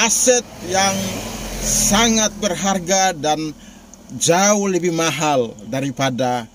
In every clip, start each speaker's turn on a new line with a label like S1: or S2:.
S1: aset yang sangat berharga dan jauh lebih mahal daripada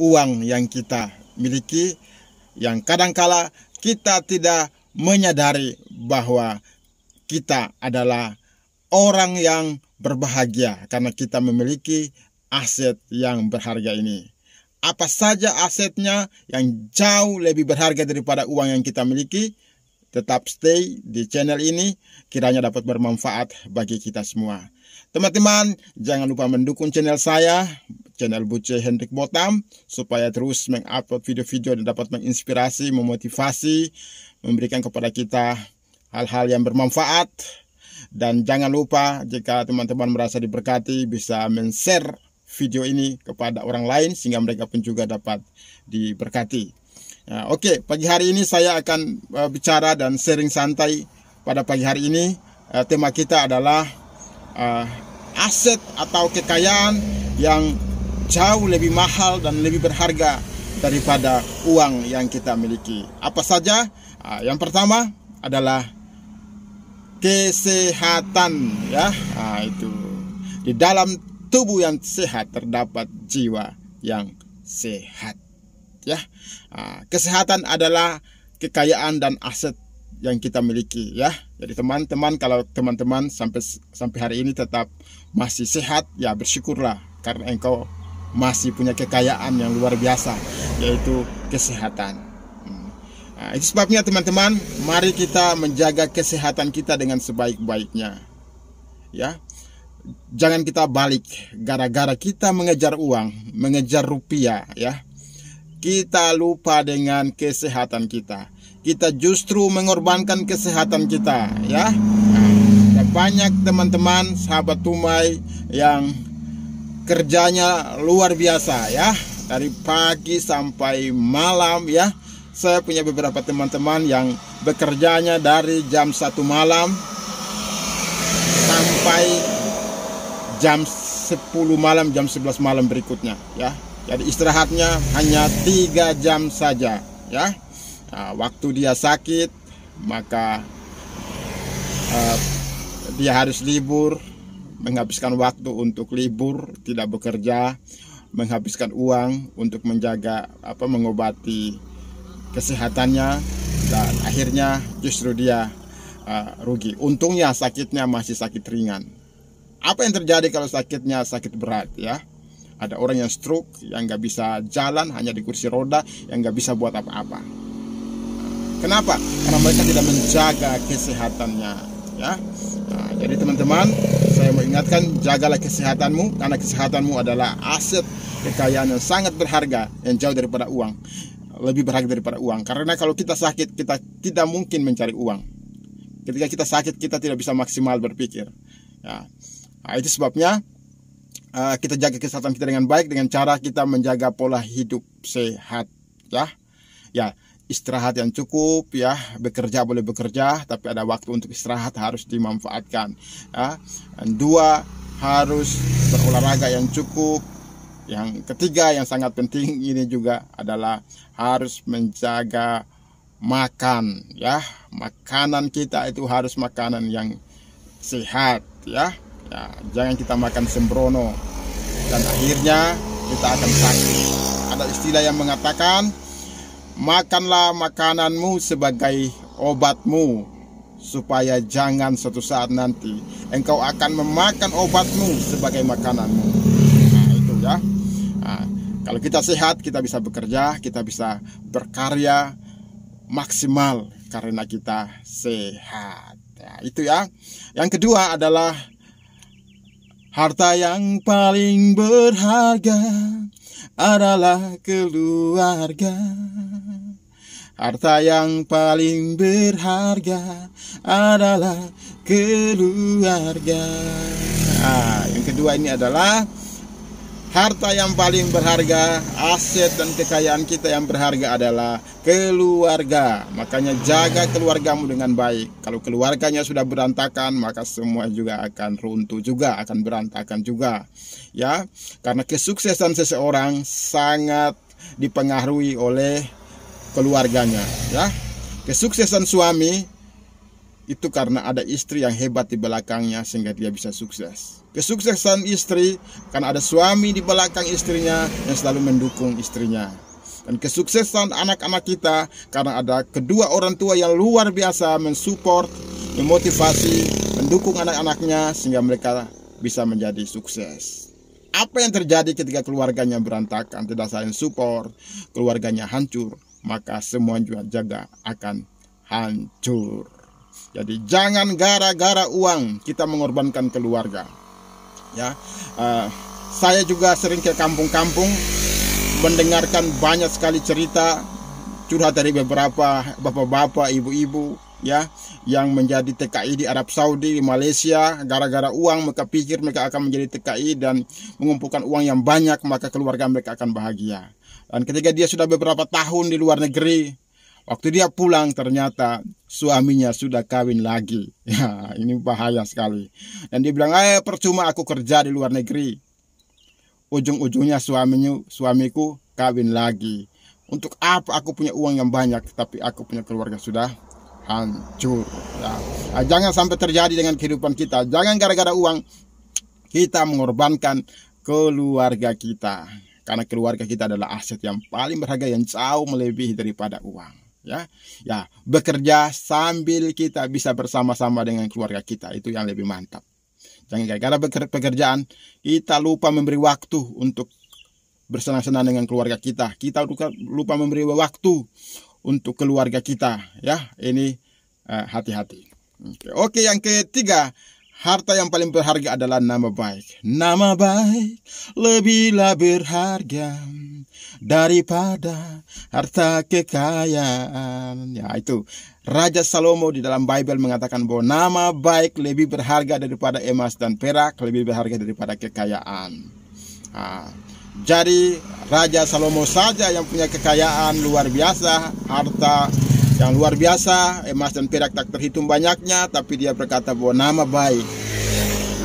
S1: uang yang kita miliki, yang kadangkala kita tidak menyadari bahwa kita adalah orang yang berbahagia karena kita memiliki aset yang berharga ini. Apa saja asetnya yang jauh lebih berharga daripada uang yang kita miliki? Tetap stay di channel ini, kiranya dapat bermanfaat bagi kita semua. Teman-teman, jangan lupa mendukung channel saya, channel Buce Hendrik Botam, supaya terus mengupload video-video dan dapat menginspirasi, memotivasi, memberikan kepada kita hal-hal yang bermanfaat. Dan jangan lupa jika teman-teman merasa diberkati, bisa men-share video ini kepada orang lain sehingga mereka pun juga dapat diberkati. Nah, oke, pagi hari ini saya akan bicara dan sharing santai. Pada pagi hari ini tema kita adalah aset atau kekayaan yang jauh lebih mahal dan lebih berharga daripada uang yang kita miliki. Apa saja? Yang pertama adalah kesehatan, ya. Itu di dalam tubuh yang sehat terdapat jiwa yang sehat, ya. Kesehatan adalah kekayaan dan aset yang kita miliki, ya. Jadi teman-teman, kalau teman-teman sampai hari ini tetap masih sehat, ya bersyukurlah karena engkau masih punya kekayaan yang luar biasa, yaitu kesehatan. Itu sebabnya teman-teman, mari kita menjaga kesehatan kita dengan sebaik-baiknya, ya. Jangan kita balik gara-gara kita mengejar uang, mengejar rupiah, ya. Kita lupa dengan kesehatan kita. Kita justru mengorbankan kesehatan kita, ya. Banyak teman-teman sahabat Tumai yang kerjanya luar biasa, ya. Dari pagi sampai malam, ya. Saya punya beberapa teman-teman yang bekerjanya dari jam 1 malam sampai jam 10 malam, jam 11 malam berikutnya, ya. Jadi istirahatnya hanya 3 jam saja, ya. Waktu dia sakit, maka dia harus libur, menghabiskan waktu untuk libur, tidak bekerja, menghabiskan uang untuk menjaga mengobati kesehatannya, dan akhirnya justru dia rugi. Untungnya sakitnya masih sakit ringan. Apa yang terjadi kalau sakitnya sakit berat, ya? Ada orang yang stroke, yang nggak bisa jalan, hanya di kursi roda, yang nggak bisa buat apa-apa. Kenapa? Karena mereka tidak menjaga kesehatannya, ya. Jadi teman-teman, saya mau ingatkan, jagalah kesehatanmu, karena kesehatanmu adalah aset kekayaan yang sangat berharga, yang jauh daripada uang, lebih berharga daripada uang. Karena kalau kita sakit, kita tidak mungkin mencari uang. Ketika kita sakit, kita tidak bisa maksimal berpikir, ya. Itu sebabnya kita jaga kesehatan kita dengan baik dengan cara kita menjaga pola hidup sehat, ya. Ya, istirahat yang cukup, ya. Bekerja boleh bekerja, tapi ada waktu untuk istirahat, harus dimanfaatkan, ya. Dan 2, harus berolahraga yang cukup. Yang ketiga yang sangat penting ini juga adalah harus menjaga makan, ya. Makanan kita itu harus makanan yang sehat, ya. Ya, jangan kita makan sembrono dan akhirnya kita akan sakit. Ada istilah yang mengatakan, makanlah makananmu sebagai obatmu, supaya jangan suatu saat nanti engkau akan memakan obatmu sebagai makananmu. Itu, ya. Kalau kita sehat, kita bisa bekerja, kita bisa berkarya maksimal karena kita sehat. Ya, itu, ya. Yang kedua adalah harta yang paling berharga adalah keluarga. Harta yang paling berharga adalah keluarga. Yang kedua ini adalah harta yang paling berharga, aset dan kekayaan kita yang berharga adalah keluarga. Makanya jaga keluargamu dengan baik. Kalau keluarganya sudah berantakan, maka semua juga akan runtuh juga, akan berantakan juga, ya. Karena kesuksesan seseorang sangat dipengaruhi oleh keluarganya, ya. Kesuksesan suami itu karena ada istri yang hebat di belakangnya sehingga dia bisa sukses. Kesuksesan istri karena ada suami di belakang istrinya yang selalu mendukung istrinya. Dan kesuksesan anak-anak kita karena ada kedua orang tua yang luar biasa mensupport, memotivasi, mendukung anak-anaknya sehingga mereka bisa menjadi sukses. Apa yang terjadi ketika keluarganya berantakan, tidak saling support, keluarganya hancur, maka semua juga akan hancur. Jadi jangan gara-gara uang kita mengorbankan keluarga. Ya, saya juga sering ke kampung-kampung mendengarkan banyak sekali cerita curhat dari beberapa bapak-bapak, ibu-ibu, ya, yang menjadi TKI di Arab Saudi, di Malaysia. Gara-gara uang mereka pikir mereka akan menjadi TKI dan mengumpulkan uang yang banyak, maka keluarga mereka akan bahagia. Dan ketika dia sudah beberapa tahun di luar negeri, waktu dia pulang ternyata suaminya sudah kawin lagi. Ya, ini bahaya sekali. Dan dia bilang, percuma aku kerja di luar negeri. Ujung-ujungnya suamiku kawin lagi. Untuk apa aku punya uang yang banyak, tapi aku punya keluarga sudah hancur. Ya. Nah, jangan sampai terjadi dengan kehidupan kita. Jangan gara-gara uang kita mengorbankan keluarga kita. Karena keluarga kita adalah aset yang paling berharga, yang jauh melebihi daripada uang. Ya, bekerja sambil kita bisa bersama-sama dengan keluarga kita, itu yang lebih mantap. Jangan gara-gara pekerjaan kita lupa memberi waktu untuk bersenang-senang dengan keluarga kita. Kita lupa memberi waktu untuk keluarga kita. Ya, ini hati-hati. Oke, yang ketiga, harta yang paling berharga adalah nama baik. Nama baik lebihlah berharga daripada harta kekayaan. Ya, itu Raja Salomo di dalam Bible mengatakan bahwa nama baik lebih berharga daripada emas dan perak, lebih berharga daripada kekayaan. Jadi Raja Salomo saja yang punya kekayaan luar biasa, harta yang luar biasa, emas dan perak tak terhitung banyaknya, tapi dia berkata bahwa nama baik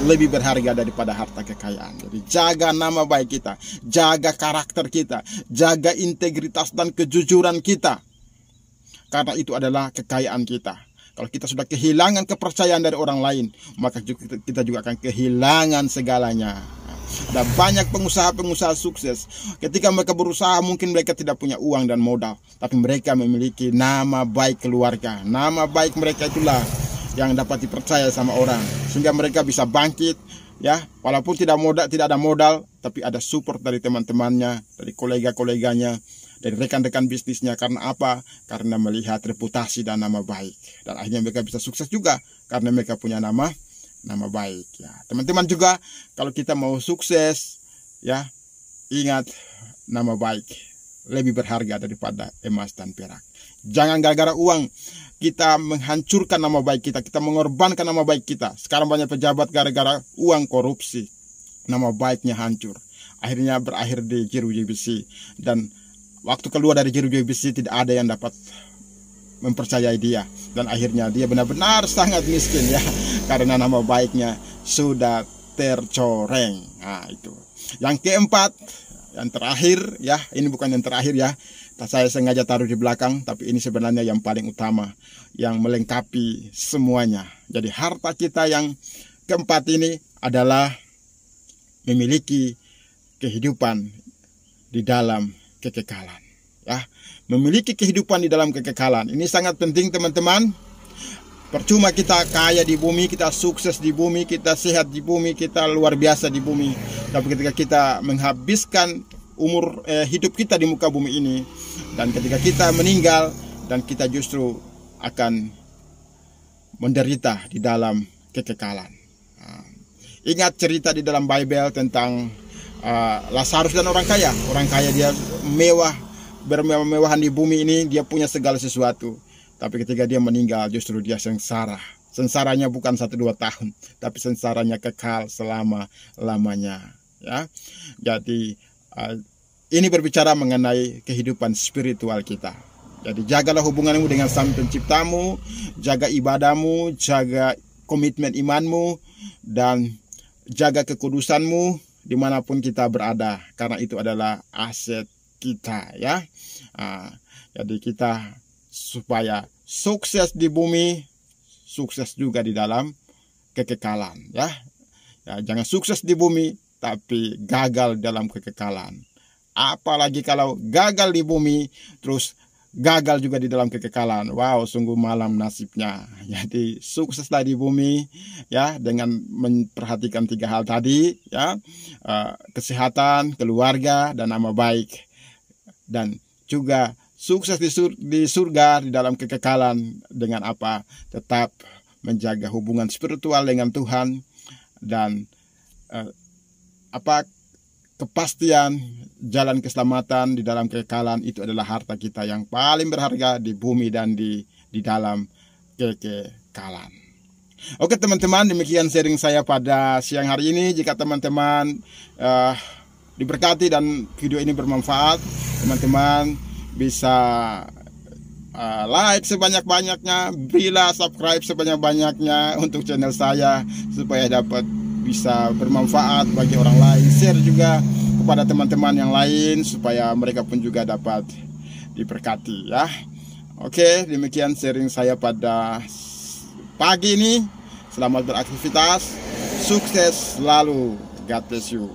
S1: lebih berharga daripada harta kekayaan. Jadi jaga nama baik kita, jaga karakter kita, jaga integritas dan kejujuran kita, karena itu adalah kekayaan kita. Kalau kita sudah kehilangan kepercayaan dari orang lain, maka kita juga akan kehilangan segalanya. Ada banyak pengusaha-pengusaha sukses, ketika mereka berusaha mungkin mereka tidak punya uang dan modal, tapi mereka memiliki nama baik keluarga. Nama baik mereka itulah yang dapat dipercaya sama orang, sehingga mereka bisa bangkit, ya, walaupun tidak ada modal, tapi ada support dari teman-temannya, dari kolega-koleganya, dari rekan-rekan bisnisnya. Karena apa? Karena melihat reputasi dan nama baik, dan akhirnya mereka bisa sukses juga karena mereka punya nama baik. Ya, teman-teman juga kalau kita mau sukses, ya, ingat nama baik lebih berharga daripada emas dan perak. Jangan gara-gara uang kita menghancurkan nama baik kita, kita mengorbankan nama baik kita. Sekarang banyak pejabat gara-gara uang korupsi, nama baiknya hancur. Akhirnya berakhir di jeruji besi, dan waktu keluar dari jeruji besi tidak ada yang dapat mempercayai dia, dan akhirnya dia benar-benar sangat miskin, ya, karena nama baiknya sudah tercoreng. Nah, itu. Yang keempat, yang terakhir, ya, ini bukan yang terakhir, ya. Saya sengaja taruh di belakang, tapi ini sebenarnya yang paling utama, yang melengkapi semuanya. Jadi harta kita yang keempat ini adalah memiliki kehidupan di dalam kekekalan. Ya, memiliki kehidupan di dalam kekekalan. Ini sangat penting, teman-teman. Percuma kita kaya di bumi, kita sukses di bumi, kita sehat di bumi, kita luar biasa di bumi, tapi ketika kita menghabiskan umur hidup kita di muka bumi ini, dan ketika kita meninggal, dan kita justru akan menderita di dalam kekekalan. Ingat cerita di dalam Bible tentang Lazarus dan orang kaya. Orang kaya dia bermewah-mewahan di bumi ini, dia punya segala sesuatu, tapi ketika dia meninggal justru dia sengsara. Sengsaranya bukan 1-2 tahun, tapi sengsaranya kekal selama-lamanya. Ya, jadi ini berbicara mengenai kehidupan spiritual kita. Jadi jagalah hubunganmu dengan Sang Penciptamu, jaga ibadahmu, jaga komitmen imanmu, dan jaga kekudusanmu dimanapun kita berada, karena itu adalah aset kita, ya. Jadi kita supaya sukses di bumi, sukses juga di dalam kekekalan, ya. Ya, jangan sukses di bumi tapi gagal dalam kekekalan. Apalagi kalau gagal di bumi terus gagal juga di dalam kekekalan. Wow, sungguh malam nasibnya. Jadi sukseslah di bumi, ya, dengan memperhatikan 3 hal tadi, ya. Kesehatan, keluarga, dan nama baik. Dan juga sukses di surga di dalam kekekalan dengan apa? Tetap menjaga hubungan spiritual dengan Tuhan dan kepastian jalan keselamatan di dalam kekekalan itu adalah harta kita yang paling berharga di bumi dan di dalam kekekalan. Oke teman-teman, demikian sharing saya pada siang hari ini. Jika teman-teman diberkati dan video ini bermanfaat, teman-teman bisa like sebanyak-banyaknya, berilah subscribe sebanyak-banyaknya untuk channel saya supaya dapat bisa bermanfaat bagi orang lain. Share juga kepada teman-teman yang lain supaya mereka pun juga dapat diberkati, ya. Oke, demikian sharing saya pada pagi ini. Selamat beraktivitas, sukses selalu. God bless you.